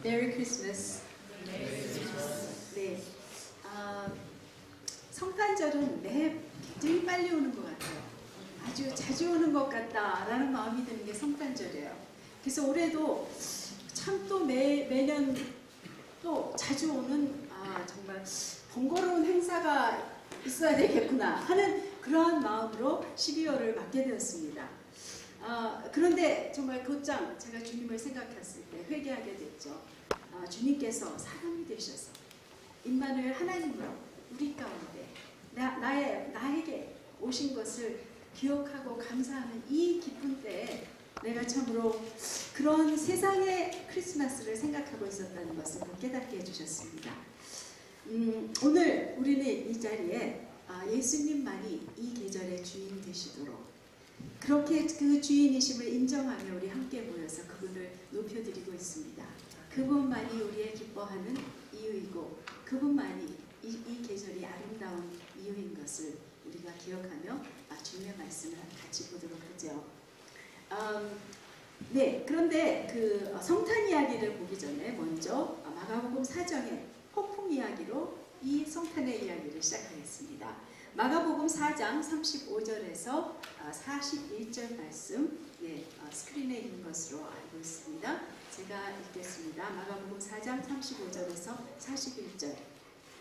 메리 크리스마스. 네. 성탄절은 굉장히 빨리 오는 것 같아요. 아주 자주 오는 것 같다라는 마음이 드는 게 성탄절이에요. 그래서 올해도 참 또 매년 또 자주 오는 정말 번거로운 행사가 있어야 되겠구나 하는 그러한 마음으로 12월을 맞게 되었습니다. 그런데 정말 곧장 제가 주님을 생각했을 때 회개하게 됐죠. 주님께서 사람이 되셔서 임마누엘 하나님으로 우리 가운데 나에게 오신 것을 기억하고 감사하는 이 기쁜 때에 내가 참으로 그런 세상의 크리스마스를 생각하고 있었다는 것을 깨닫게 해주셨습니다. 오늘 우리는 이 자리에 예수님만이 이 계절의 주인 되시도록 그렇게 그 주인이심을 인정하며 우리 함께 모여서 그분을 높여드리고 있습니다. 그분만이 우리의 기뻐하는 이유이고 그분만이 이 계절이 아름다운 이유인 것을 우리가 기억하며 주님의 말씀을 같이 보도록 하죠. 네, 그런데 그 성탄 이야기를 보기 전에 먼저 마가복음 4장의 폭풍 이야기로 이 성탄의 이야기를 시작하겠습니다. 마가복음 4장 35절에서 41절 말씀 스크린에 있는 것으로 알고 있습니다. 제가 읽겠습니다. 마가복음 4장 35절에서 41절.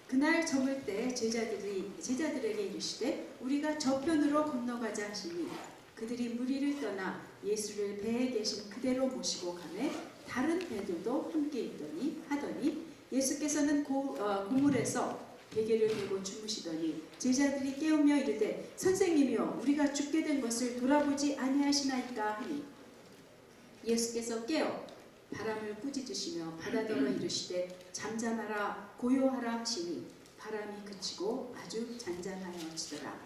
그날 저물 때 제자들에게 이르시되 우리가 저편으로 건너가자 하시니 그들이 무리를 떠나 예수를 배에 계신 그대로 모시고 가매 다른 배들도 함께 하더니 예수께서는 고물에서 베개를 메고 주무시더니 제자들이 깨우며 이르되 선생님이여 우리가 죽게 된 것을 돌아보지 아니하시나이까 하니 예수께서 깨어 바람을 꾸짖으시며 바다더러 이르시되 잠잠하라 고요하라 하시니 바람이 그치고 아주 잔잔하여지더라.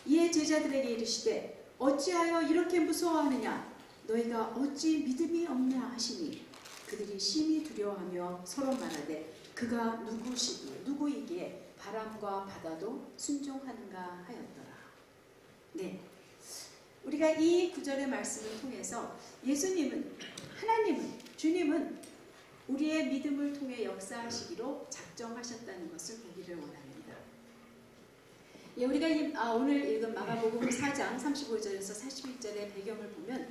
이에 제자들에게 이르시되 어찌하여 이렇게 무서워하느냐 너희가 어찌 믿음이 없냐 하시니 그들이 심히 두려워하며 서로 말하되 그가 누구이기에 바람과 바다도 순종하는가 하였더라. 네, 우리가 이 구절의 말씀을 통해서 예수님은 주님은 우리의 믿음을 통해 역사하시기로 작정하셨다는 것을 보기를 원합니다. 우리가 오늘 읽은 마가복음 4장 35절에서 41절의 배경을 보면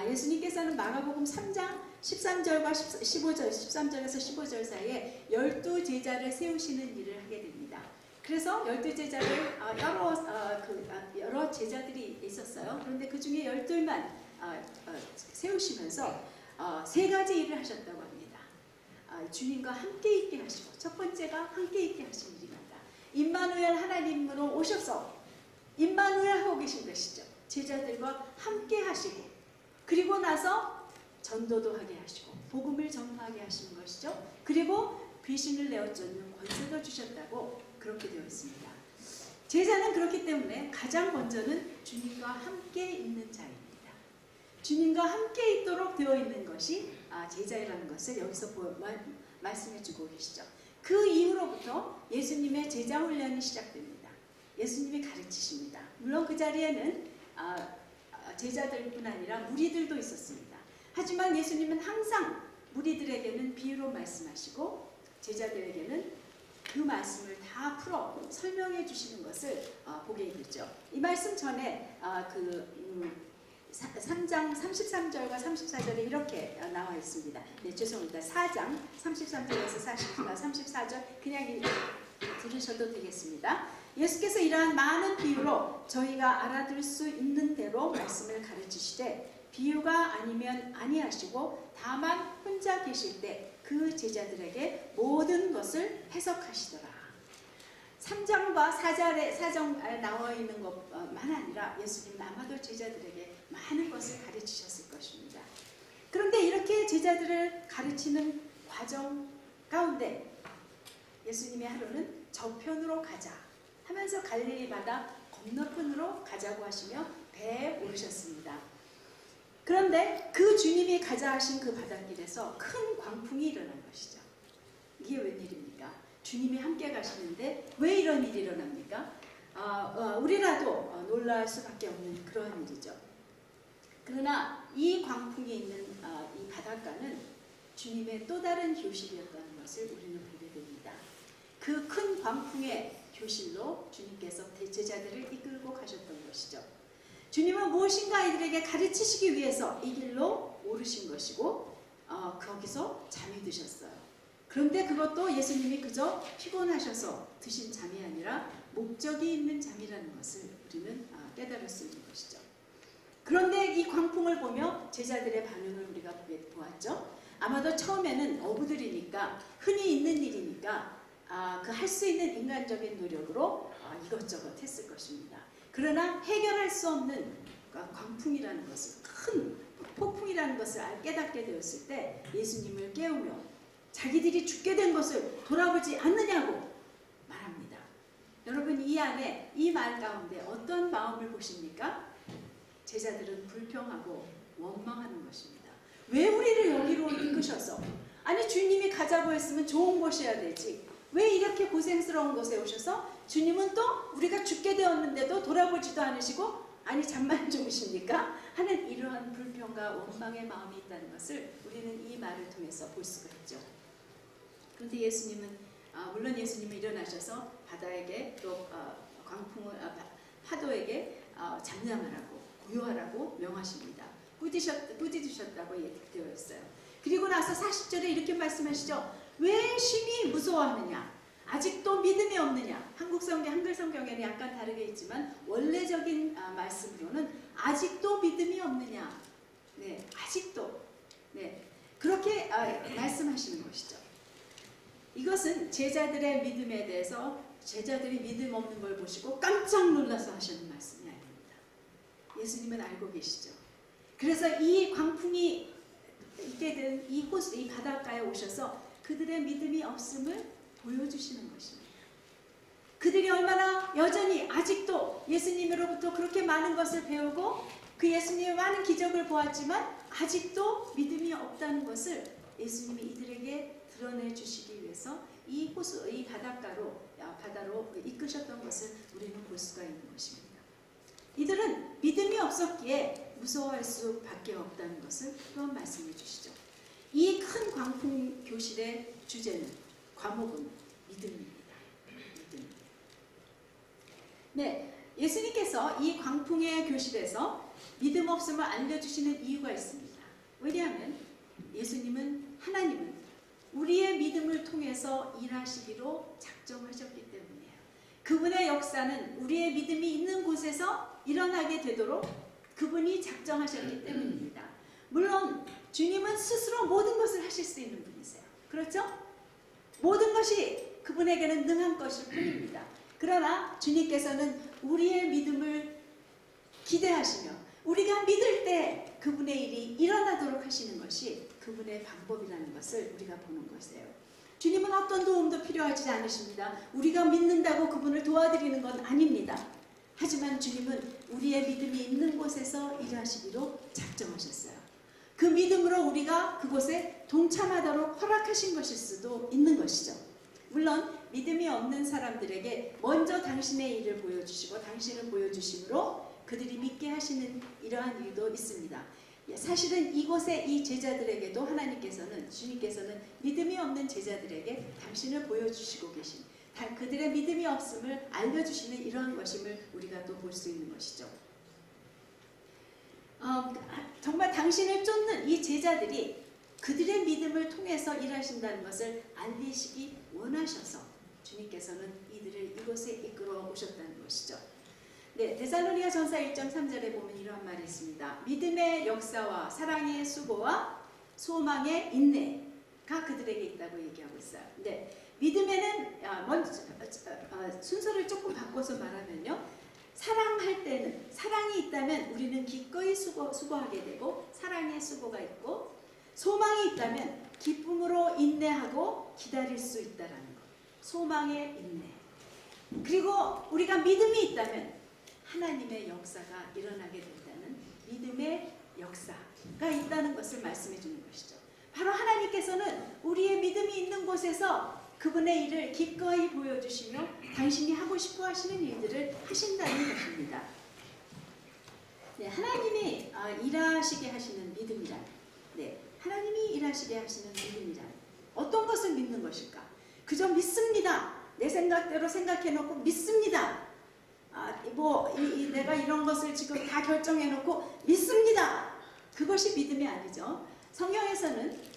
예수님께서는 마가복음 3장 13절과 15절, 13절에서 15절 사이에 12제자를 세우시는 일을 하게 됩니다. 그래서 12제자를 여러 제자들이 있었어요. 그런데 그 중에 12만 세우시면서 세 가지 일을 하셨다고 합니다. 주님과 함께 있게 하시고 첫 번째가 함께 있게 하신 일입니다. 임마누엘 하나님으로 오셔서 임마누엘 하고 계신 것이죠. 제자들과 함께 하시고 그리고 나서 전도도 하게 하시고 복음을 전파하게 하시는 것이죠. 그리고 귀신을 내어 쫓는 권세도 주셨다고 그렇게 되어 있습니다. 제자는 그렇기 때문에 가장 먼저는 주님과 함께 있는 자입니다. 주님과 함께 있도록 되어 있는 것이 제자라는 것을 여기서 말씀해 주고 계시죠. 그 이후로부터 예수님의 제자 훈련이 시작됩니다. 예수님이 가르치십니다. 물론 그 자리에는 제자들뿐 아니라 무리들도 있었습니다. 하지만 예수님은 항상 무리들에게는 비유로 말씀하시고 제자들에게는 그 말씀을 다 풀어 설명해 주시는 것을 보게 되죠. 이 말씀 전에 3장 33절과 34절에 이렇게 나와 있습니다. 네, 죄송합니다. 4장 33절에서 34절 그냥 들으셔도 되겠습니다. 예수께서 이러한 많은 비유로 저희가 알아들 수 있는 대로 말씀을 가르치시되 비유가 아니면 아니하시고 다만 혼자 계실 때 그 제자들에게 모든 것을 해석하시더라. 3장과 4장에 나와 있는 것만 아니라 예수님은 아마도 제자들에게 많은 것을 가르치셨을 것입니다. 그런데 이렇게 제자들을 가르치는 과정 가운데 예수님의 하루는 저편으로 가자 하면서 갈릴리 바다 건너편으로 가자고 하시며 배에 오르셨습니다. 그런데 그 주님이 가자 하신 그 바닷길에서 큰 광풍이 일어난 것이죠. 이게 웬일입니까? 주님이 함께 가시는데 왜 이런 일이 일어납니까? 우리라도 놀랄 수밖에 없는 그러한 일이죠. 그러나 이 광풍이 있는 이 바닷가는 주님의 또 다른 교실이었다는 것을 우리는 보게 됩니다. 그 큰 광풍의 교실로 주님께서 제자들을 이끌고 가셨던 것이죠. 주님은 무엇인가 이들에게 가르치시기 위해서 이 길로 오르신 것이고 거기서 잠이 드셨어요. 그런데 그것도 예수님이 그저 피곤하셔서 드신 잠이 아니라 목적이 있는 잠이라는 것을 우리는 깨달을 수 있는 것이죠. 그런데 이 광풍을 보며 제자들의 반응을 우리가 보았죠. 아마도 처음에는 어부들이니까 흔히 있는 일이니까 그 할 수 있는 인간적인 노력으로 이것저것 했을 것입니다. 그러나 해결할 수 없는 광풍이라는 것을, 큰 폭풍이라는 것을 깨닫게 되었을 때 예수님을 깨우며 자기들이 죽게 된 것을 돌아보지 않느냐고 말합니다. 여러분, 이 안에 이 말 가운데 어떤 마음을 보십니까? 제자들은 불평하고 원망하는 것입니다. 왜 우리를 여기로 이끄셔서, 아니 주님이 가자고 했으면 좋은 곳이어야 되지, 왜 이렇게 고생스러운 곳에 오셔서 주님은 또 우리가 죽게 되었는데도 돌아보지도 않으시고 아니 잠만 주무십니까? 하는 이러한 불평과 원망의 마음이 있다는 것을 우리는 이 말을 통해서 볼 수가 있죠. 그런데 예수님은 물론 예수님은 일어나셔서 바다에게 또 광풍을 파도에게 잠잠하라고 고요하라고 명하십니다. 꾸짖으셨다고 되어 있어요. 그리고 나서 40절에 이렇게 말씀하시죠. 왜 심히 무서워하느냐? 아직도 믿음이 없느냐? 한글 성경에는 약간 다르게 있지만 원래적인 말씀으로는 아직도 믿음이 없느냐? 네, 아직도. 네, 그렇게 말씀하시는 것이죠. 이것은 제자들의 믿음에 대해서 제자들이 믿음 없는 걸 보시고 깜짝 놀라서 하시는 말씀이 아닙니다. 예수님은 알고 계시죠. 그래서 이 광풍이 있게 된 이 바닷가에 오셔서 그들의 믿음이 없음을 보여주시는 것입니다. 그들이 얼마나 여전히 아직도 예수님으로부터 그렇게 많은 것을 배우고 그 예수님의 많은 기적을 보았지만 아직도 믿음이 없다는 것을 예수님이 이들에게 드러내 주시기 위해서 이 바다로 이끄셨던 것을 우리는 볼 수가 있는 것입니다. 이들은 믿음이 없었기에 무서워할 수밖에 없다는 것을 또한 말씀해 주시죠. 이 큰 광풍 교실의 주제는, 과목은 믿음입니다. 믿음. 네, 예수님께서 이 광풍의 교실에서 믿음 없음을 알려주시는 이유가 있습니다. 왜냐하면 하나님은 우리의 믿음을 통해서 일하시기로 작정하셨기 때문이에요. 그분의 역사는 우리의 믿음이 있는 곳에서 일어나게 되도록 그분이 작정하셨기 때문입니다. 물론 주님은 스스로 모든 것을 하실 수 있는 분이세요. 그렇죠? 모든 것이 그분에게는 능한 것일 뿐입니다. 그러나 주님께서는 우리의 믿음을 기대하시며 우리가 믿을 때 그분의 일이 일어나도록 하시는 것이 그분의 방법이라는 것을 우리가 보는 것이에요. 주님은 어떤 도움도 필요하지 않으십니다. 우리가 믿는다고 그분을 도와드리는 건 아닙니다. 하지만 주님은 우리의 믿음이 있는 곳에서 일하시기로 작정하셨어요. 그 믿음으로 우리가 그곳에 동참하도록 허락하신 것일 수도 있는 것이죠. 물론 믿음이 없는 사람들에게 먼저 당신의 일을 보여주시고 당신을 보여주심으로 그들이 믿게 하시는 이러한 일도 있습니다. 사실은 이곳에 이 제자들에게도 주님께서는 믿음이 없는 제자들에게 당신을 보여주시고 계신, 그들의 믿음이 없음을 알려주시는 이러한 것임을 우리가 또 볼 수 있는 것이죠. 정말 당신을 쫓는 이 제자들이 그들의 믿음을 통해서 일하신다는 것을 알리시기 원하셔서 주님께서는 이들을 이곳에 이끌어 오셨다는 것이죠. 네, 데살로니가전서 1.3절에 보면 이러한 말이 있습니다. 믿음의 역사와 사랑의 수고와 소망의 인내가 그들에게 있다고 얘기하고 있어요. 네, 믿음에는 순서를 조금 바꿔서 말하면요. 사랑할 때는, 사랑이 있다면 우리는 기꺼이 수고하게 되고 사랑의 수고가 있고, 소망이 있다면 기쁨으로 인내하고 기다릴 수 있다라는 것. 소망의 인내. 그리고 우리가 믿음이 있다면 하나님의 역사가 일어나게 된다는 믿음의 역사가 있다는 것을 말씀해 주는 것이죠. 바로 하나님께서는 우리의 믿음이 있는 곳에서 그분의 일을 기꺼이 보여주시며 당신이 하고 싶어 하시는 일들을 하신다는 것입니다. 네, 하나님이 일하시게 하시는 믿음이란, 네, 하나님이 일하시게 하시는 믿음이란 어떤 것을 믿는 것일까? 그저 믿습니다. 내 생각대로 생각해놓고 믿습니다. 내가 이런 것을 지금 다 결정해놓고 믿습니다. 그것이 믿음이 아니죠. 성경에서는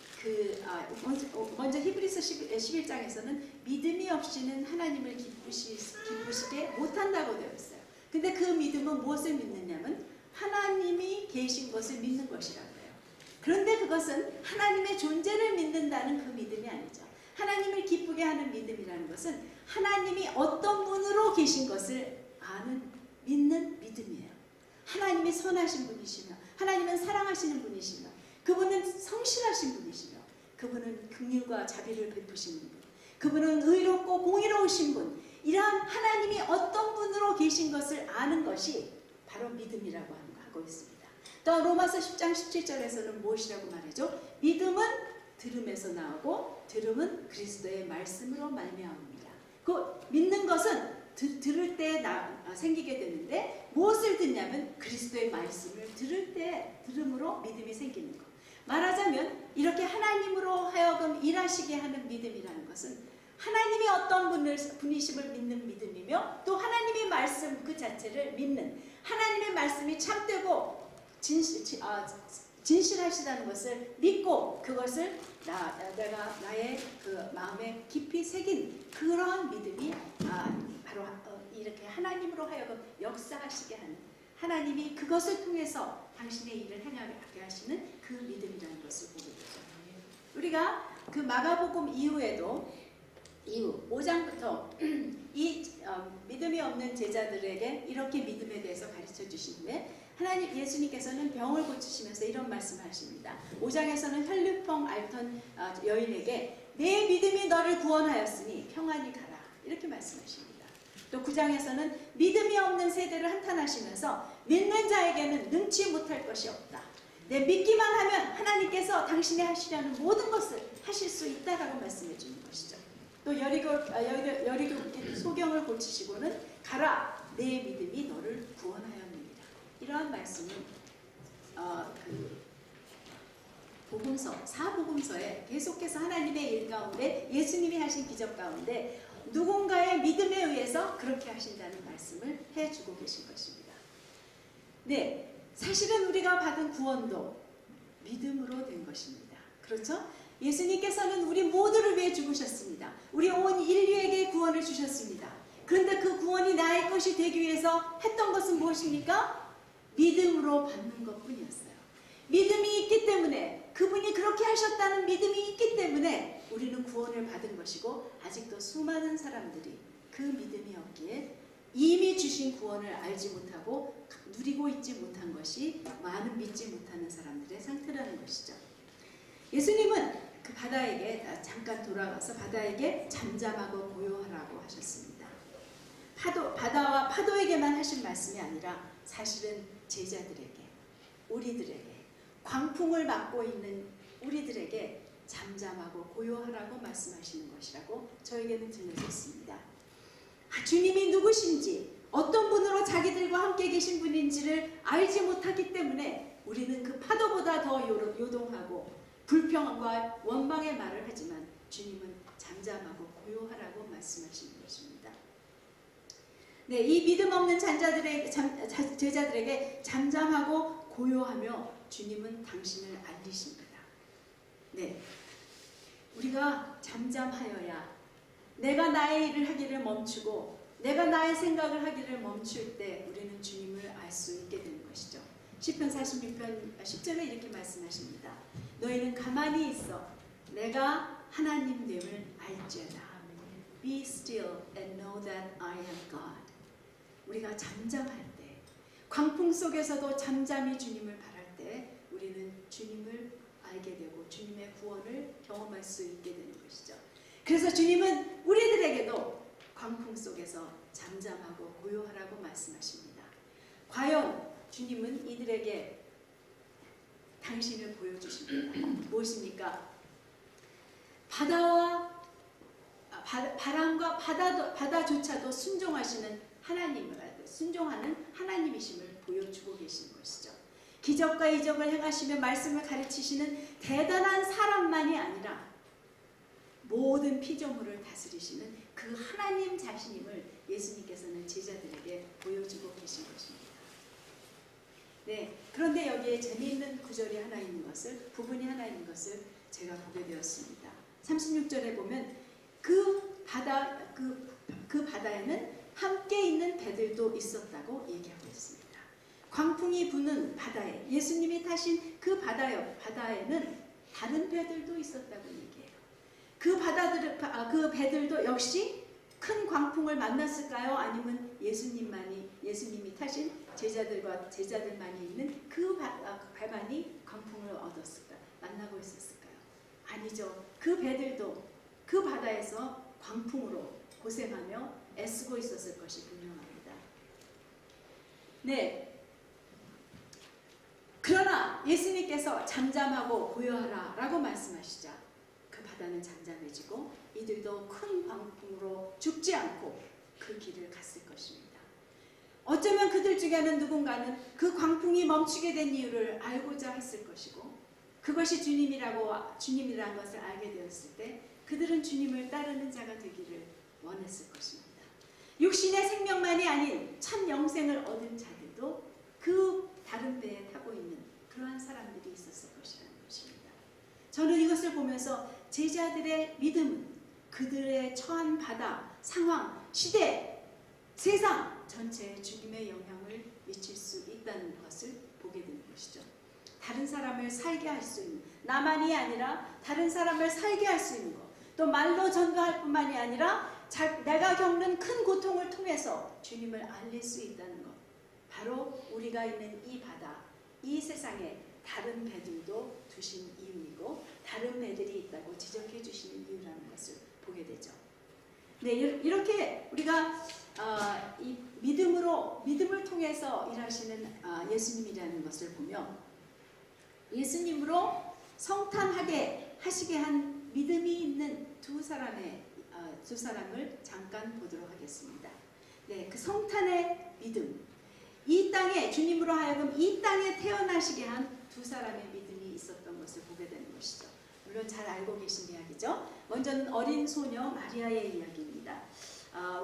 먼저 히브리서 11장에서는 믿음이 없이는 하나님을 기쁘시게 못한다고 되어 있어요. 근데 그 믿음은 무엇을 믿느냐면 하나님이 계신 것을 믿는 것이라고 해요. 그런데 그것은 하나님의 존재를 믿는다는 그 믿음이 아니죠. 하나님을 기쁘게 하는 믿음이라는 것은 하나님이 어떤 분으로 계신 것을 믿는 믿음이에요. 하나님이 선하신 분이시며 하나님은 사랑하시는 분이시며 그분은 성실하신 분이시며 그분은 긍휼과 자비를 베푸시는 분, 그분은 의롭고 공의로우신 분, 이러한 하나님이 어떤 분으로 계신 것을 아는 것이 바로 믿음이라고 하고 있습니다. 또 로마서 10장 17절에서는 무엇이라고 말하죠? 믿음은 들음에서 나오고 들음은 그리스도의 말씀으로 말미암습니다. 그 믿는 것은 들을 때 생기게 되는데 무엇을 듣냐면 그리스도의 말씀을 들을 때 들음으로 믿음이 생기는 것. 말하자면 이렇게 하나님으로 하여금 일하시게 하는 믿음이라는 것은 하나님이 어떤 분이심을 믿는 믿음이며 또 하나님의 말씀 그 자체를 믿는, 하나님의 말씀이 참되고 진실하시다는 것을 믿고 그것을 내가 나의 그 마음에 깊이 새긴 그런 믿음이 바로 이렇게 하나님으로 하여금 역사하시게 하는, 하나님이 그것을 통해서 당신의 일을 행하게 하시는 그 믿음이라는 것을 보게 되죠. 우리가 그 마가복음 이후 5장부터 이 믿음이 없는 제자들에게 이렇게 믿음에 대해서 가르쳐 주신 후에 예수님께서는 병을 고치시면서 이런 말씀을 하십니다. 5장에서는 혈류병 앓던 여인에게 내 믿음이 너를 구원하였으니 평안히 가라, 이렇게 말씀하십니다. 또 9장에서는 믿음이 없는 세대를 한탄하시면서 믿는 자에게는 능치 못할 것이 없다. 내 믿기만 하면 하나님께서 당신이 하시려는 모든 것을 하실 수 있다라고 말씀해 주는 것이죠. 또 여리고 소경을 고치시고는 가라, 내 믿음이 너를 구원하였느니라. 이러한 말씀은 사복음서에 계속해서 하나님의 일 가운데 예수님이 하신 기적 가운데 누군가의 믿음에 의해서 그렇게 하신다는 말씀을 해주고 계신 것입니다. 네, 사실은 우리가 받은 구원도 믿음으로 된 것입니다. 그렇죠? 예수님께서는 우리 모두를 위해 죽으셨습니다. 우리 온 인류에게 구원을 주셨습니다. 그런데 그 구원이 나의 것이 되기 위해서 했던 것은 무엇입니까? 믿음으로 받는 것뿐이었어요. 믿음이 있기 때문에, 그분이 그렇게 하셨다는 믿음이 있기 때문에 우리는 구원을 받은 것이고, 아직도 수많은 사람들이 그 믿음이 없기에 이미 주신 구원을 알지 못하고 누리고 있지 못한 것이 많은 믿지 못하는 사람들의 상태라는 것이죠. 예수님은 그 바다에게 잠깐 돌아가서 바다에게 잠잠하고 고요하라고 하셨습니다. 바다와 파도에게만 하신 말씀이 아니라 사실은 제자들에게, 우리들에게, 광풍을 맞고 있는 우리들에게 잠잠하고 고요하라고 말씀하시는 것이라고 저에게는 들려졌습니다. 주님이 누구신지, 어떤 분으로 자기들과 함께 계신 분인지를 알지 못하기 때문에 우리는 그 파도보다 더 요동하고 불평과 원망의 말을 하지만 주님은 잠잠하고 고요하라고 말씀하시는 것입니다. 네, 이 믿음 없는 제자들에게 잠잠하고 고요하며 주님은 당신을 알리십니다. 네, 우리가 잠잠하여야 내가 나의 일을 하기를 멈추고 내가 나의 생각을 하기를 멈출 때 우리는 주님을 알 수 있게 되는 것이죠. 시편 46편 10절에 이렇게 말씀하십니다. 너희는 가만히 있어 내가 하나님됨을 알지어다. Be still and know that I am God. 우리가 잠잠할 때, 광풍 속에서도 잠잠히 주님을 바랄 때 우리는 주님을 알게 되고 주님의 구원을 경험할 수 있게 되는 것이죠. 그래서 주님은 우리들에게도 광풍 속에서 잠잠하고 고요하라고 말씀하십니다. 과연 주님은 이들에게 당신을 보여주십니다. 무엇입니까? 바람과 바다조차도 순종하는 하나님이심을 보여주고 계신 것이죠. 기적과 이적을 행하시며 말씀을 가르치시는 대단한 사람만이 아니라 모든 피조물을 다스리시는 그 하나님 자신임을 예수님께서는 제자들에게 보여주고 계신 것입니다. 네, 그런데 여기에 재미있는 구절이 하나 있는 것을, 부분이 하나 있는 것을 제가 보게 되었습니다. 36절에 보면 그 바다에는 함께 있는 배들도 있었다고 얘기하고 있습니다. 광풍이 부는 바다에, 예수님이 타신 그 바다에는 다른 배들도 있었다고 얘기해요. 그 배들도 역시 큰 광풍을 만났을까요? 아니면 예수님이 타신 제자들만이 있는 그 배만이 광풍을 얻었을까? 만나고 있었을까요? 아니죠. 그 배들도 그 바다에서 광풍으로 고생하며 애쓰고 있었을 것이 분명합니다. 네. 그러나 예수님께서 잠잠하고 고요하라 라고 말씀하시자 그 바다는 잠잠해지고 이들도 큰 광풍으로 죽지 않고 그 길을 갔을 것입니다. 어쩌면 그들 중에는 누군가는 그 광풍이 멈추게 된 이유를 알고자 했을 것이고 그것이 주님이라는 것을 알게 되었을 때 그들은 주님을 따르는 자가 되기를 원했을 것입니다. 육신의 생명만이 아닌 참 영생을 얻은 자들도 그 다른 배에 타고 있는 그러한 사람들이 있었을 것이라는 것입니다. 저는 이것을 보면서 제자들의 믿음은 그들의 처한 바다, 상황, 시대, 세상 전체에 죽임의 영향을 미칠 수 있다는 것을 보게 되는 것이죠. 다른 사람을 살게 할 수 있는, 나만이 아니라 다른 사람을 살게 할 수 있는 것, 또 말로 전도할 뿐만이 아니라 내가 겪는 큰 고통을 통해서 주님을 알릴 수 있다는 것, 바로 우리가 있는 이 바다, 이 세상에 다른 배들도 두신 이유이고 다른 배들이 있다고 지적해 주시는 이유라는 것을 보게 되죠. 네, 이렇게 우리가 이 믿음을 통해서 일하시는 예수님이라는 것을 보며 예수님으로 성탄하게 하시게 한 믿음이 있는 두 사람을 잠깐 보도록 하겠습니다. 네, 그 성탄의 믿음, 이 땅에 주님으로 하여금 이 땅에 태어나시게 한 두 사람의 믿음이 있었던 것을 보게 되는 것이죠. 물론 잘 알고 계신 이야기죠. 먼저는 어린 소녀 마리아의 이야기입니다.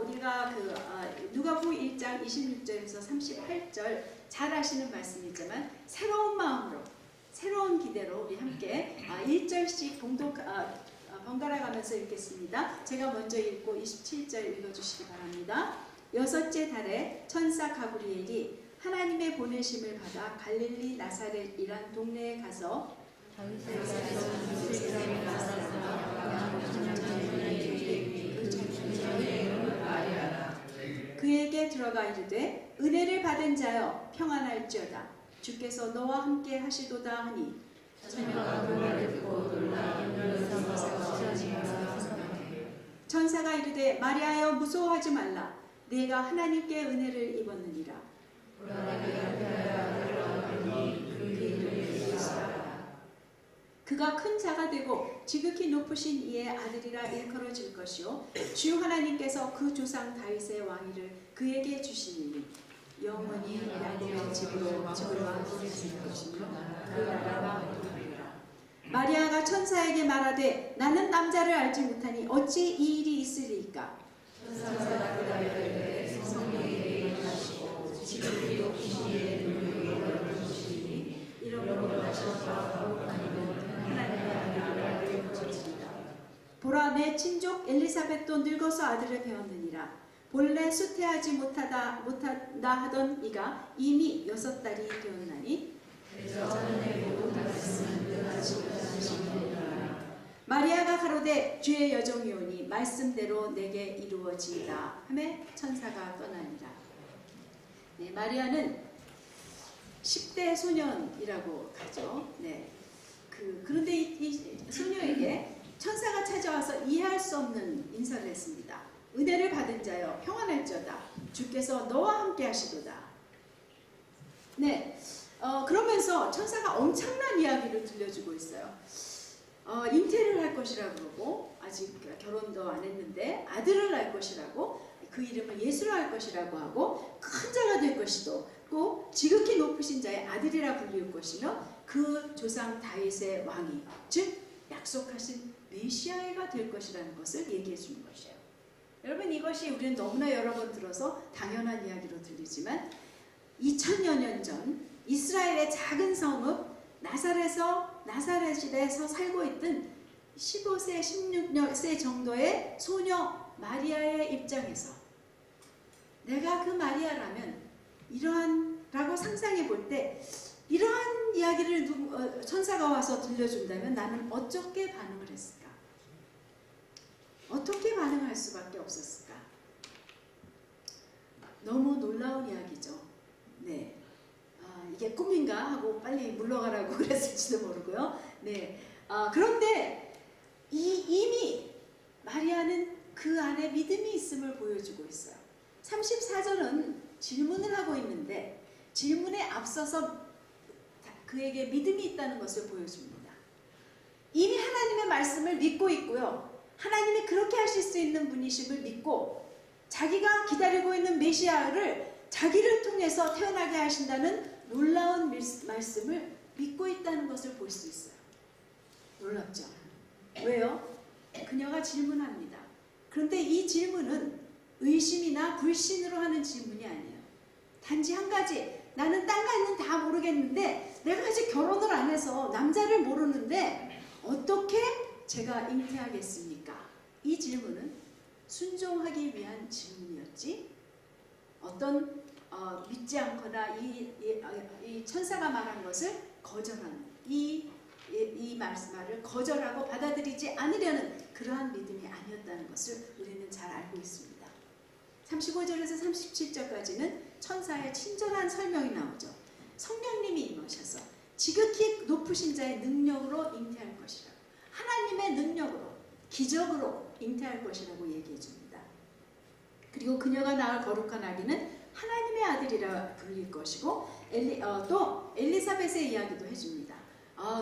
우리가 누가복음 1장 26절에서 38절 잘 아시는 말씀이지만 새로운 마음으로, 새로운 기대로 우리 함께 1절씩 번갈아 가면서 읽겠습니다. 제가 먼저 읽고 27절 읽어주시기 바랍니다. 여섯째 달에 천사 가브리엘이 하나님의 보내심을 받아 갈릴리 나사렛이란 동네에 가서 그에게 들어가 이르되 은혜를 받은 자여 평안할지어다 주께서 너와 함께 하시도다 하니 천사가 이르되 마리아여 무서워하지 말라 네가 하나님께 은혜를 입었느니라. 그가 큰 자가 되고 지극히 높으신 이의 아들이라 일컬어질 것이요 주 하나님께서 그 조상 다윗의 왕위를 그에게 주시리니 영원히 야곱의 집으로 왕국을 것이며 그 나라가 이루리라. 마리아가 천사에게 말하되 나는 남자를 알지 못하니 어찌 이 일이 있으리이까. 천사가 그에게 성령이 임하시고 지극히 높으신 이의 능력이 이루시리니 이러므로 하셔서 보라 내 친족 엘리사벳도 늙어서 아들을 배웠느니라. 본래 수태하지 못하다 하던 이가 이미 6달이 되었나니 마리아가 가로되 주의 여종이오니 말씀대로 내게 이루어지이다 하매 천사가 떠나니라. 네, 마리아는 10대 소년이라고 하죠. 네. 그런데 이 소녀에게 천사가 찾아와서 이해할 수 없는 인사를 했습니다. 은혜를 받은 자여 평안할지어다 주께서 너와 함께 하시도다. 네, 그러면서 천사가 엄청난 이야기를 들려주고 있어요. 잉태를 할 것이라고 그러고 아직 결혼도 안 했는데 아들을 낳을 것이라고 그 이름을 예수라 할 것이라고 하고 큰 자가 될 것이도 고 지극히 높으신 자의 아들이라 불릴 것이며 그 조상 다윗의 왕이 즉 약속하신 메시아가 될 것이라는 것을 얘기해 주는 것이에요. 여러분 이것이 우리는 너무나 여러 번 들어서 당연한 이야기로 들리지만 2000여 년 전 이스라엘의 작은 성읍 나사렛에서 살고 있던 15세, 16세 정도의 소녀 마리아의 입장에서 내가 그 마리아라면 라고 상상해 볼 때 이러한 이야기를 천사가 와서 들려준다면 나는 어떻게 반응을 했을까? 어떻게 반응할 수밖에 없었을까? 너무 놀라운 이야기죠. 네. 이게 꿈인가 하고 빨리 물러가라고 그랬을지도 모르고요. 네. 그런데 이미 마리아는 그 안에 믿음이 있음을 보여주고 있어요. 34절은 질문을 하고 있는데 질문에 앞서서 그에게 믿음이 있다는 것을 보여줍니다. 이미 하나님의 말씀을 믿고 있고요. 하나님이 그렇게 하실 수 있는 분이심을 믿고 자기가 기다리고 있는 메시아를 자기를 통해서 태어나게 하신다는 놀라운 말씀을 믿고 있다는 것을 볼 수 있어요. 놀랍죠? 왜요? 그녀가 질문합니다. 그런데 이 질문은 의심이나 불신으로 하는 질문이 아니에요. 단지 한 가지, 나는 딴 가는 다 모르겠는데 내가 아직 결혼을 안 해서 남자를 모르는데 어떻게 제가 잉태하겠습니까? 이 질문은 순종하기 위한 질문이었지 어떤 믿지 않거나 이 천사가 말한 것을 거절하는 이 말을 거절하고 받아들이지 않으려는 그러한 믿음이 아니었다는 것을 우리는 잘 알고 있습니다. 35절에서 37절까지는 천사의 친절한 설명이 나오죠. 성령님이 임하셔서 지극히 높으신 자의 능력으로 잉태할 것이라. 하나님의 능력으로 기적으로 잉태할 것이라고 얘기해 줍니다. 그리고 그녀가 낳을 거룩한 아기는 하나님의 아들이라 불릴 것이고 또 엘리사벳의 이야기도 해줍니다.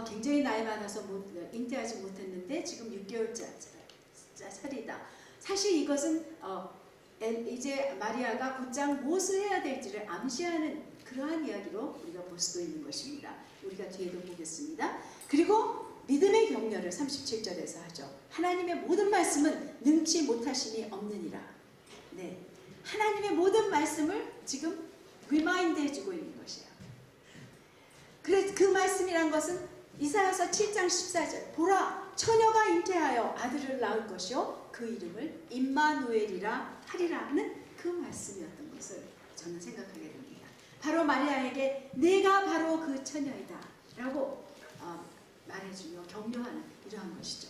굉장히 나이 많아서 잉태하지 못했는데 지금 6개월짜리다. 사실 이것은 이제 마리아가 곧장 무엇을 해야 될지를 암시하는 그러한 이야기로 우리가 볼 수도 있는 것입니다. 우리가 뒤에도 보겠습니다. 그리고 믿음의 격려를 37절에서 하죠. 하나님의 모든 말씀은 능치 못하심이 없느니라. 네, 하나님의 모든 말씀을 지금 리마인드 해주고 있는 것이에요. 그래, 그 말씀이란 것은 이사야서 7장 14절 보라 처녀가 잉태하여 아들을 낳을 것이요 그 이름을 임마누엘이라 하리라 하는 그 말씀이었던 것을 저는 생각하게 됩니다. 바로 마리아에게 내가 바로 그 처녀이다 라고 말해주며 격려하는 이러한 것이죠.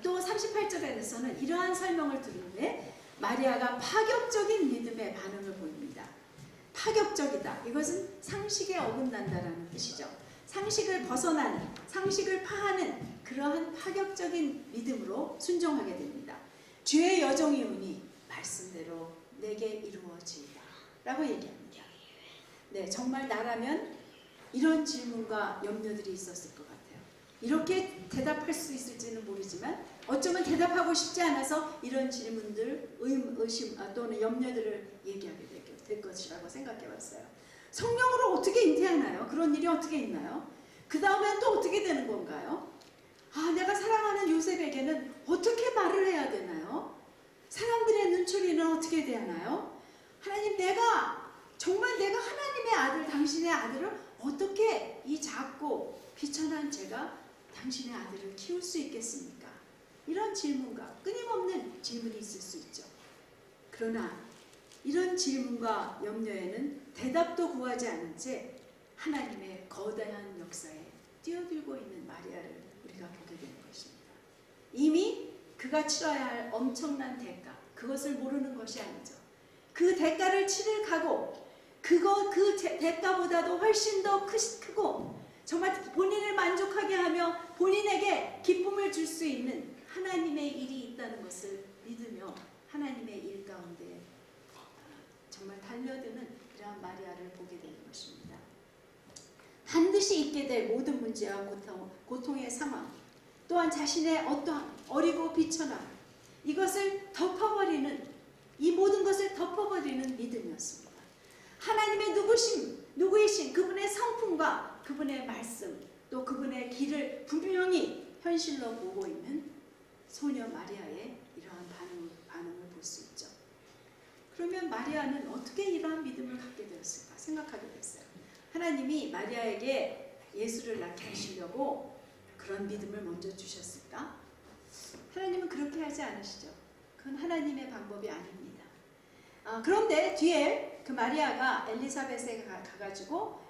또 38절에서는 이러한 설명을 들은 후에 마리아가 파격적인 믿음의 반응을 보입니다. 파격적이다. 이것은 상식에 어긋난다라는 뜻이죠. 상식을 벗어나는, 상식을 파하는 그러한 파격적인 믿음으로 순종하게 됩니다. 주의 여종이 오니 말씀대로 내게 이루어지리라 라고 얘기합니다. 네, 정말 나라면 이런 질문과 염려들이 있었을 것 같아요. 이렇게 대답할 수 있을지는 모르지만 어쩌면 대답하고 싶지 않아서 이런 질문들, 의심 또는 염려들을 얘기하게 될 것이라고 생각해 봤어요. 성령으로 어떻게 잉태하나요? 그런 일이 어떻게 있나요? 그 다음엔 또 어떻게 되는 건가요? 내가 사랑하는 요셉에게는 어떻게 말을 해야 되나요? 사람들의 눈초리는 어떻게 되나요? 하나님, 정말 내가 하나님의 아들, 당신의 아들을 어떻게 이 작고 비천한 제가 당신의 아들을 키울 수 있겠습니까? 이런 질문과 끊임없는 질문이 있을 수 있죠. 그러나 이런 질문과 염려에는 대답도 구하지 않은 채 하나님의 거대한 역사에 뛰어들고 있는 마리아를 우리가 보게 되는 것입니다. 이미 그가 치러야 할 엄청난 대가, 그것을 모르는 것이 아니죠. 그 대가를 치를 각오, 그 대가보다도 훨씬 더 크고 정말 본인을 만족하게 하며 본인에게 기쁨을 줄 수 있는 하나님의 일이 있다는 것을 믿으며 하나님의 일 가운데 정말 달려드는 이러한 마리아를 보게 되는 것입니다. 반드시 있게 될 모든 문제와 고통의 상황, 또한 자신의 어떠한 어리고 비천함, 이것을 덮어버리는, 이 모든 것을 덮어버리는 믿음이었습니다. 하나님의 누구이신 그분의 성품과 그분의 말씀, 또 그분의 길을 분명히 현실로 보고 있는 소녀 마리아의 이러한 반응을 볼 수 있죠. 그러면 마리아는 어떻게 이러한 믿음을 갖게 되었을까 생각하게 됐어요. 하나님이 마리아에게 예수를 낳게 하시려고 그런 믿음을 먼저 주셨을까? 하나님은 그렇게 하지 않으시죠. 그건 하나님의 방법이 아닙니다. 그런데 뒤에 그 마리아가 엘리사벳에 가가지고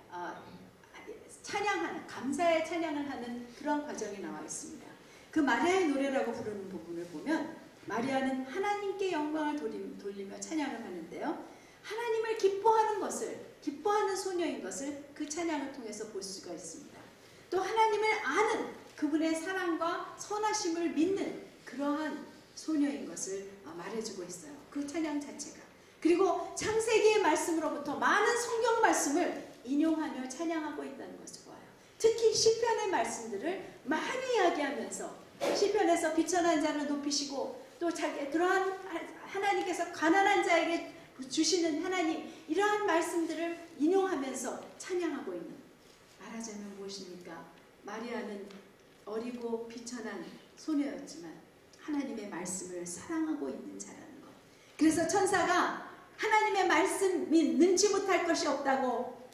찬양하는, 감사의 찬양을 하는 그런 과정이 나와 있습니다. 그 마리아의 노래라고 부르는 부분을 보면 마리아는 하나님께 영광을 돌리며 찬양을 하는데요. 하나님을 기뻐하는 소녀인 것을 그 찬양을 통해서 볼 수가 있습니다. 또 하나님을 아는 그분의 사랑과 선하심을 믿는 그러한 소녀인 것을 말해주고 있어요. 그 찬양 자체가. 그리고 창세기의 말씀으로부터 많은 성경 말씀을 인용하며 찬양하고 있다는 것을 보아요. 특히 시편의 말씀들을 많이 이야기하면서 시편에서 비천한 자를 높이시고 또 그러한 하나님께서 가난한 자에게 주시는 하나님, 이러한 말씀들을 인용하면서 찬양하고 있는, 말하자면 무엇입니까? 마리아는 어리고 비천한 소녀였지만 하나님의 말씀을 사랑하고 있는 자라는 것. 그래서 천사가 하나님의 말씀이 능치 못할 것이 없다고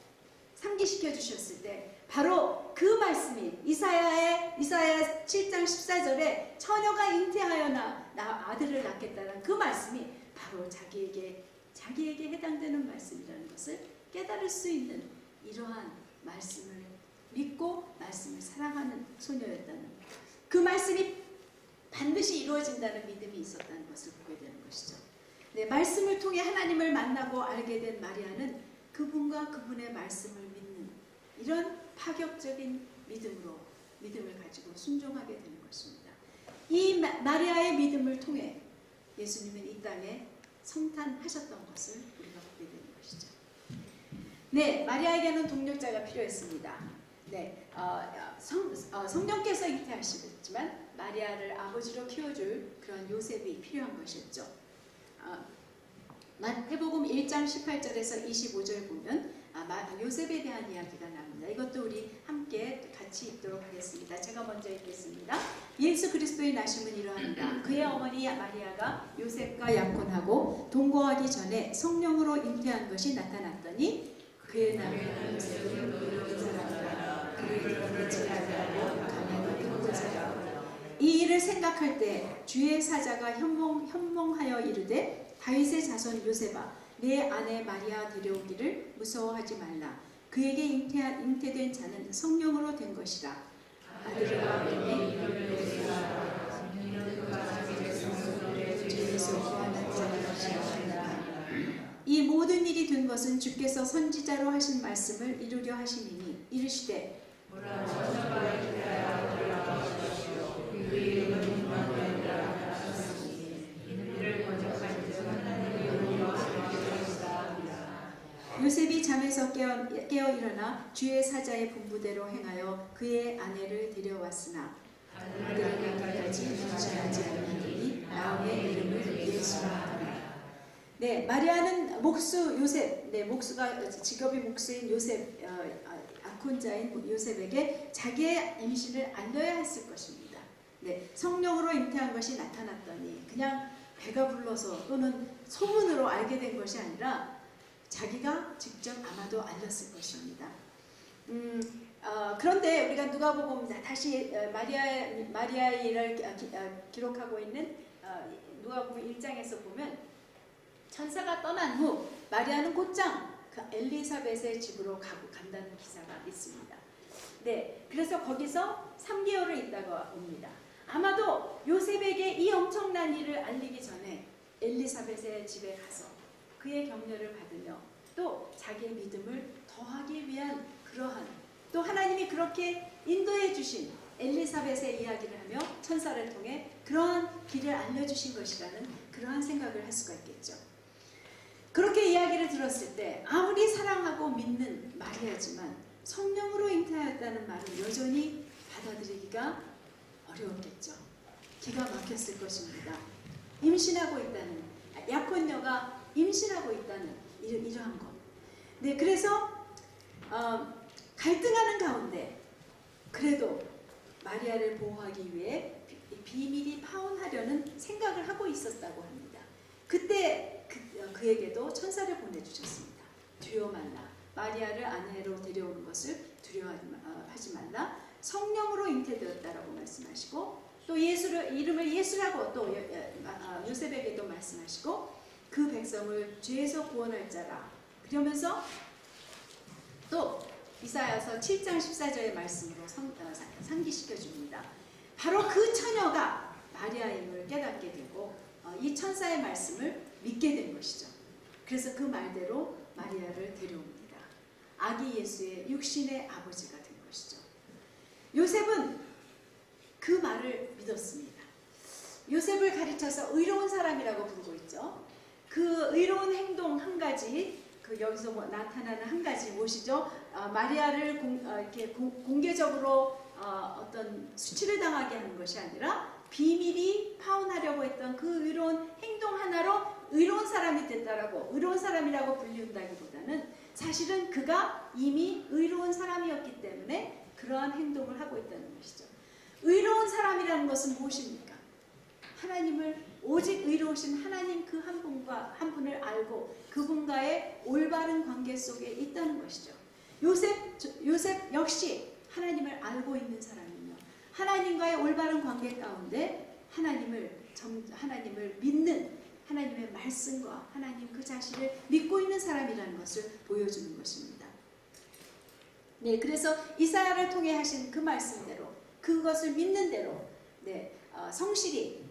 상기시켜 주셨을 때 바로 그 말씀이 이사야 7장 14절에 처녀가 잉태하여 아들을 낳겠다는 그 말씀이 바로 자기에게 해당되는 말씀이라는 것을 깨달을 수 있는 이러한 말씀을 믿고 말씀을 사랑하는 소녀였다는, 그 말씀이 반드시 이루어진다는 믿음이 있었다는 것을 보게 되는 것이죠. 네, 말씀을 통해 하나님을 만나고 알게 된 마리아는 그분과 그분의 말씀을 믿는 이런 파격적인 믿음을 가지고 순종하게 되는 것입니다. 이 마리아의 믿음을 통해 예수님은 이 땅에 성탄하셨던 것을 우리가 보게 되는 것이죠. 네, 마리아에게는 동력자가 필요했습니다. 네, 성령께서 잉태하시겠지만 마리아를 아버지로 키워줄 그런 요셉이 필요한 것이었죠. 마태복음 1장 18절에서 25절 보면 요셉에 대한 이야기가 나옵니다. 이것도 우리 함께 같이 읽도록 하겠습니다. 제가 먼저 읽겠습니다. 예수 그리스도의 나심은 이러합니다. 그의 어머니 마리아가 요셉과 약혼하고 동거하기 전에 성령으로 잉태한 것이 나타났더니 그의 남편 요셉은 의로운 사람이라 그의 결혼을 제하고 가난을 근고자라. 이 일을 생각할 때 주의 사자가 현몽하여 이르되 다윗의 자손 요셉아 내 아내 마리아 데려오기를 무서워하지 말라. 그에게 잉태된 자는 성령으로 된 것이라. 아들을 낳으니 주에서 구하는 자라. 이 모든 일이 된 것은 주께서 선지자로 하신 말씀을 이루려 하심이니 이르시되 요셉이 잠에서 깨어 일어나 주의 사자의 분부대로 행하여 그의 아내를 데려왔으나 아들을 낳기까지 무지하지 않으니 나음의 이름을 예수라 하더라. 네, 마리아는 목수 요셉, 목수가 직업이 목수인 요셉, 약혼자인 요셉에게 자기의 임신을 알려야 했을 것입니다. 네, 성령으로 잉태한 것이 나타났더니 그냥 배가 불러서 또는 소문으로 알게 된 것이 아니라 자기가 직접 아마도 알렸을 것입니다. 그런데 우리가 누가복음 다시 마리아의 일을 기록하고 있는 누가복음 1장에서 보면 천사가 떠난 후 마리아는 곧장 그 엘리사벳의 집으로 간다는 기사가 있습니다. 네, 그래서 거기서 3개월을 있다가 옵니다. 아마도 요셉에게 이 엄청난 일을 알리기 전에 엘리사벳의 집에 가서 그의 격려를 받으며 또 자기의 믿음을 더하기 위한 그러한, 또 하나님이 그렇게 인도해 주신 엘리사벳의 이야기를 하며 천사를 통해 그러한 길을 알려주신 것이라는 그러한 생각을 할 수가 있겠죠. 그렇게 이야기를 들었을 때 아무리 사랑하고 믿는 마리아지만 성령으로 잉태하였다는 말은 여전히 받아들이기가 어려웠겠죠. 기가 막혔을 것입니다. 임신하고 있다는, 약혼녀가 임신하고 있다는 이러한 것. 네, 그래서 갈등하는 가운데 그래도 마리아를 보호하기 위해 비밀이 파혼하려는 생각을 하고 있었다고 합니다. 그때 그에게도 천사를 보내주셨습니다. 두려워 말라. 마리아를 아내로 데려오는 것을 두려워하지 말라. 성령으로 잉태되었다라고 말씀하시고 또 이름을 예수라고 또 요셉에게도 말씀하시고 그 백성을 죄에서 구원할 자라. 그러면서 또 이사야서 7장 14절의 말씀으로 상기시켜 줍니다. 바로 그 처녀가 마리아임을 깨닫게 되고 이 천사의 말씀을 믿게 된 것이죠. 그래서 그 말대로 마리아를 데려옵니다. 아기 예수의 육신의 아버지가 된 것이죠. 요셉은 그 말을 믿었습니다. 요셉을 가르쳐서 의로운 사람이라고 부르고 있죠. 그 의로운 행동 한 가지, 여기서 나타나는 한 가지 무엇이죠? 마리아를 이렇게 공개적으로 어떤 수치를 당하게 하는 것이 아니라 비밀이 파혼하려고 했던 그 의로운 행동 하나로 의로운 사람이 됐다라고, 의로운 사람이라고 불린다기보다는 사실은 그가 이미 의로운 사람이었기 때문에 그러한 행동을 하고 있다는 것이죠. 의로운 사람이라는 것은 무엇입니까? 하나님을, 오직 의로우신 하나님 그 한 분을 알고 그분과의 올바른 관계 속에 있다는 것이죠. 요셉 역시 하나님을 알고 있는 사람이며 하나님과의 올바른 관계 가운데 하나님을 믿는, 하나님의 말씀과 하나님 그 자신을 믿고 있는 사람이라는 것을 보여주는 것입니다. 네, 그래서 이사야를 통해 하신 그 말씀대로, 그것을 믿는 대로, 네, 성실히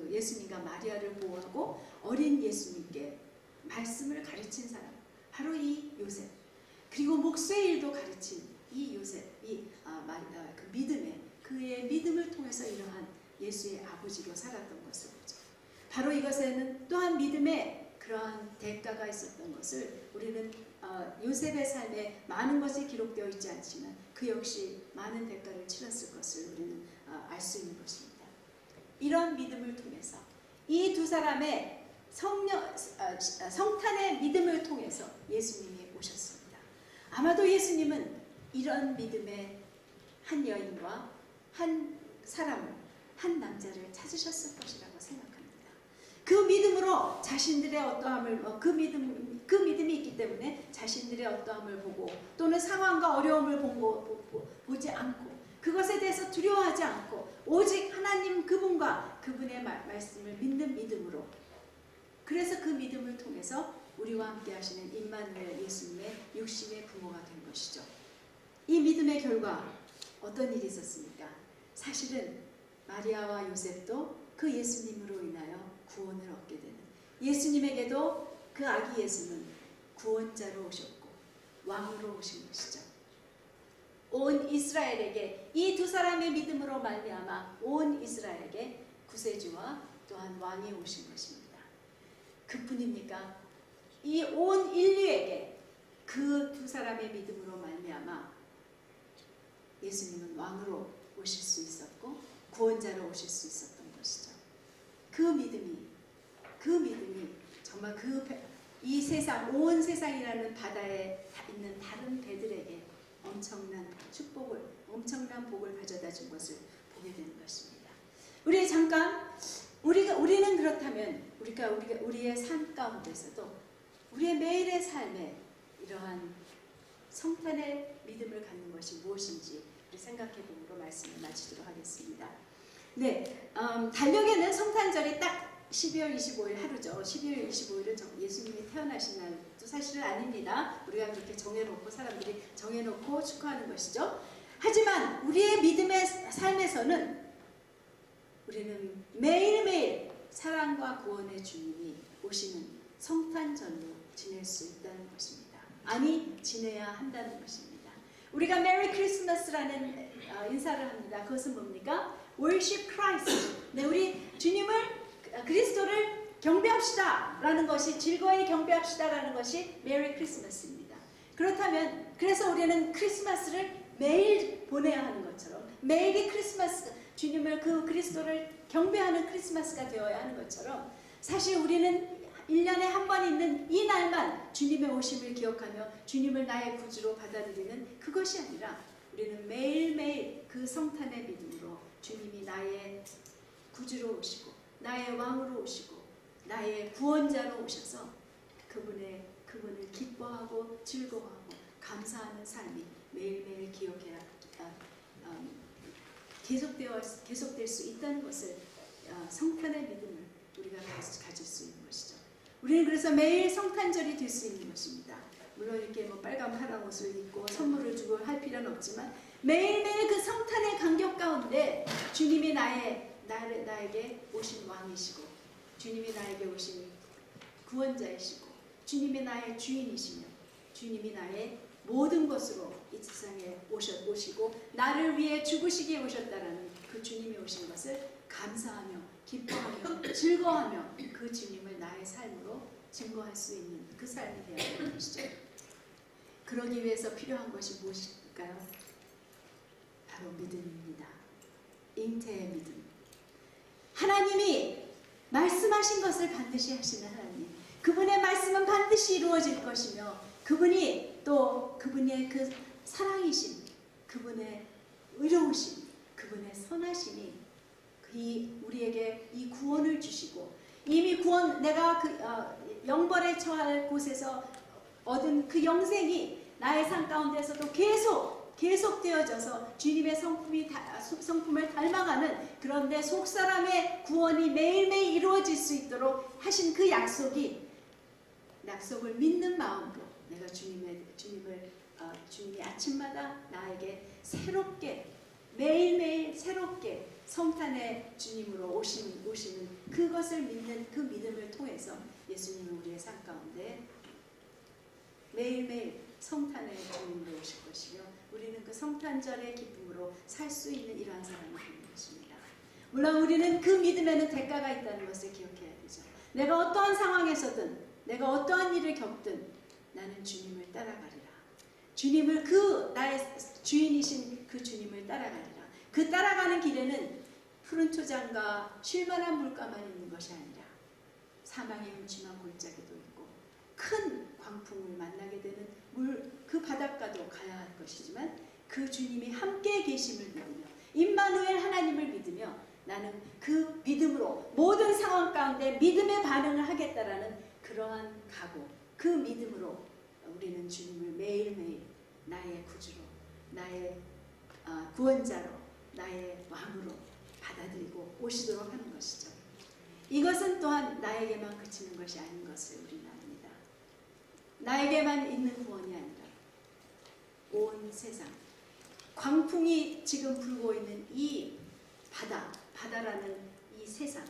예수님과 마리아를 보호하고 어린 예수님께 말씀을 가르친 사람, 바로 이 요셉, 그리고 목수의 일도 가르친 이 요셉이 그 믿음에, 그의 믿음을 통해서 이러한 예수의 아버지로 살았던 것을 보죠. 바로 이것에는 또한 믿음의 그러한 대가가 있었던 것을 우리는 요셉의 삶에 많은 것이 기록되어 있지 않지만 그 역시 많은 대가를 치렀을 것을 우리는 알 수 있는 것입니다. 이런 믿음을 통해서 이 두 사람의 성탄의 믿음을 통해서 예수님이 오셨습니다. 아마도 예수님은 이런 믿음의 한 여인과 한 사람을, 한 남자를 찾으셨을 것이라고 생각합니다. 그 믿음으로 자신들의 어떠함을, 그 믿음이 있기 때문에 자신들의 어떠함을 보고 또는 상황과 어려움을 보지 않고 그것에 대해서 두려워하지 않고 오직 하나님 그분과 그분의 말씀을 믿는 믿음으로, 그래서 그 믿음을 통해서 우리와 함께 하시는 임마누엘 예수님의 육신의 부모가 된 것이죠. 이 믿음의 결과 어떤 일이 있었습니까? 사실은 마리아와 요셉도 그 예수님으로 인하여 구원을 얻게 되는, 예수님에게도 그 아기 예수는 구원자로 오셨고 왕으로 오신 것이죠. 온 이스라엘에게, 이 두 사람의 믿음으로 말미암아 온 이스라엘에게 구세주와 또한 왕이 오신 것입니다. 그뿐입니까? 이 온 인류에게 그 두 사람의 믿음으로 말미암아 예수님은 왕으로 오실 수 있었고 구원자로 오실 수 있었던 것이죠. 그 믿음이 정말 이 세상, 온 세상이라는 바다에 있는 다른 배들에게 엄청난 축복을, 엄청난 복을 가져다 준 것을 보게 되는 것입니다. 우리는 그렇다면 우리의 삶 가운데서도 우리의 매일의 삶에 이러한 성탄의 믿음을 갖는 것이 무엇인지 우리 생각해 봄으로 말씀을 마치도록 하겠습니다. 네, 달력에는 성탄절이 딱 12월 25일 하루죠. 12월 25일은 예수님이 태어나신 날도 사실은 아닙니다. 우리가 그렇게 정해놓고, 사람들이 정해놓고 축하하는 것이죠. 하지만 우리의 믿음의 삶에서는 우리는 매일매일 사랑과 구원의 주님이 오시는 성탄절로 지낼 수 있다는 것입니다. 아니, 지내야 한다는 것입니다. 우리가 메리 크리스마스라는 인사를 합니다. 그것은 뭡니까? Worship Christ. 네, 우리 주님을, 그리스도를 경배합시다 라는 것이, 즐거이 경배합시다 라는 것이 메리 크리스마스입니다. 그렇다면, 그래서 우리는 크리스마스를 매일 보내야 하는 것처럼, 매일이 크리스마스, 주님을, 그 그리스도를 경배하는 크리스마스가 되어야 하는 것처럼, 사실 우리는 1년에 한 번 있는 이 날만 주님의 오심을 기억하며 주님을 나의 구주로 받아들이는 그것이 아니라 우리는 매일매일 그 성탄의 믿음으로 주님이 나의 구주로 오시고 나의 왕으로 오시고 나의 구원자로 오셔서 그분을 기뻐하고 즐거워하고 감사하는 삶이 매일매일 기억해야 계속될 수 있다는 것을 성탄의 믿음을 우리가 가질 수 있는 것이죠. 우리는 그래서 매일 성탄절이 될 수 있는 것입니다. 물론 이렇게 뭐 빨간 파란 옷을 입고 선물을 주고 할 필요는 없지만 매일매일 그 성탄의 간격 가운데 주님이 나에게 오신 왕이시고 주님이 나에게 오신 구원자이시고 주님이 나의 주인이시며 주님이 나의 모든 것으로 이 세상에 오시고 나를 위해 죽으시기에 오셨다라는 그 주님이 오신 것을 감사하며 기뻐하며 즐거워하며 그 주님을 나의 삶으로 증거할 수 있는 그 삶이 되어야 하는 것이죠. 그러기 위해서 필요한 것이 무엇일까요? 바로 믿음입니다. 잉태의 믿음. 하나님이 말씀하신 것을 반드시 하시는 하나님. 그분의 말씀은 반드시 이루어질 것이며 그분이 또 그분의 그 사랑이신 그분의 의로우신 그분의 선하심이 우리에게 이 구원을 주시고 이미 내가 그 영벌에 처할 곳에서 얻은 그 영생이 나의 삶 가운데서도 계속 되어져서 주님의 성품을 닮아가는 그런데 속사람의 구원이 매일매일 이루어질 수 있도록 하신 그 약속을 믿는 마음으로 내가 주님이 아침마다 나에게 새롭게 매일매일 새롭게 성탄의 주님으로 오시는 그것을 믿는 그 믿음을 통해서 예수님은 우리의 삶 가운데 매일매일 성탄의 주님으로 오실 것이며 우리는 그 성탄절의 기쁨으로 살 수 있는 이러한 사람이 되는 것입니다. 물론 우리는 그 믿음에는 대가가 있다는 것을 기억해야 되죠. 내가 어떠한 상황에서든 내가 어떠한 일을 겪든 나는 주님을 따라가리라. 주님을 나의 주인이신 그 주님을 따라가리라. 그 따라가는 길에는 푸른 초장과 쉴만한 물가만 있는 것이 아니라 사망의 음침한 골짜기도 있고 큰 광풍을 만나게 되는 그 바닷가도 가야 할 것이지만 그 주님이 함께 계심을 믿으며 임마누엘 하나님을 믿으며 나는 그 믿음으로 모든 상황 가운데 믿음의 반응을 하겠다라는 그러한 각오 그 믿음으로 우리는 주님을 매일매일 나의 구주로 나의 구원자로 나의 왕으로 받아들이고 오시도록 하는 것이죠. 이것은 또한 나에게만 그치는 것이 아닌 것을 우리는 압니다. 나에게만 있는 구원이 아니라 온 세상 광풍이 지금 불고 있는 이 바다라는 이 세상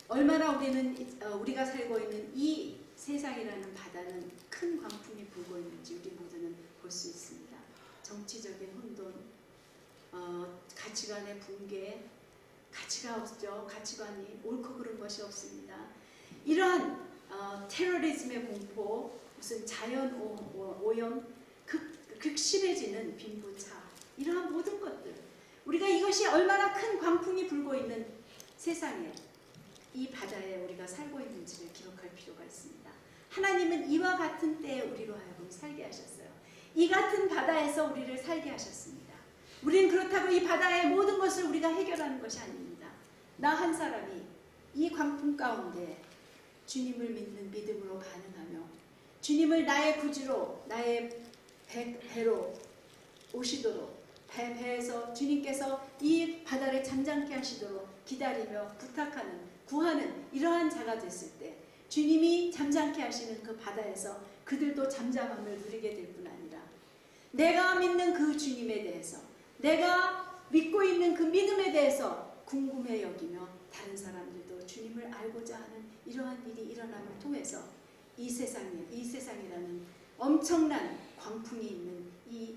얼마나 우리가 살고 있는 이 세상이라는 바다는 큰 광풍이 불고 있는지 우리 모두는 볼 수 있습니다. 정치적인 혼돈, 가치관의 붕괴, 가치가 없죠. 가치관이 옳고 그른 것이 없습니다. 이러한 테러리즘의 공포, 무슨 자연 오염, 극심해지는 빈부차, 이러한 모든 것들 우리가 이것이 얼마나 큰 광풍이 불고 있는 세상에 이 바다에 우리가 살고 있는지를 기억할 필요가 있습니다. 하나님은 이와 같은 때에 우리로 하여금 살게 하셨어요. 이 같은 바다에서 우리를 살게 하셨습니다. 우리는 그렇다고 이 바다의 모든 것을 우리가 해결하는 것이 아닙니다. 나 한 사람이 이 광풍 가운데 주님을 믿는 믿음으로 반응하며 주님을 나의 구주로 나의 배로 오시도록 배에서 주님께서 이 바다를 잠잠케 하시도록 기다리며 부탁하는 구하는 이러한 자가 됐을 때 주님이 잠잠케 하시는 그 바다에서 그들도 잠잠함을 누리게 될 뿐 아니라 내가 믿는 그 주님에 대해서 내가 믿고 있는 그 믿음에 대해서 궁금해 여기며 다른 사람들도 주님을 알고자 하는 이러한 일이 일어남을 통해서 이 세상이라는 엄청난 광풍이 있는 이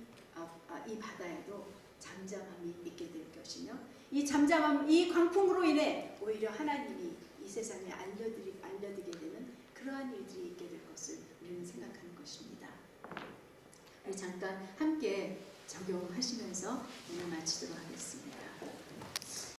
바다에도 잠잠함이 있게 될 것이며 이 광풍으로 인해 오히려 하나님이 이 세상에 알려드리게 되는 그러한 일들이 있게 될 것을 우리는 생각하는 것입니다. 우리 잠깐 함께 적용하시면서 오늘 마치도록 하겠습니다.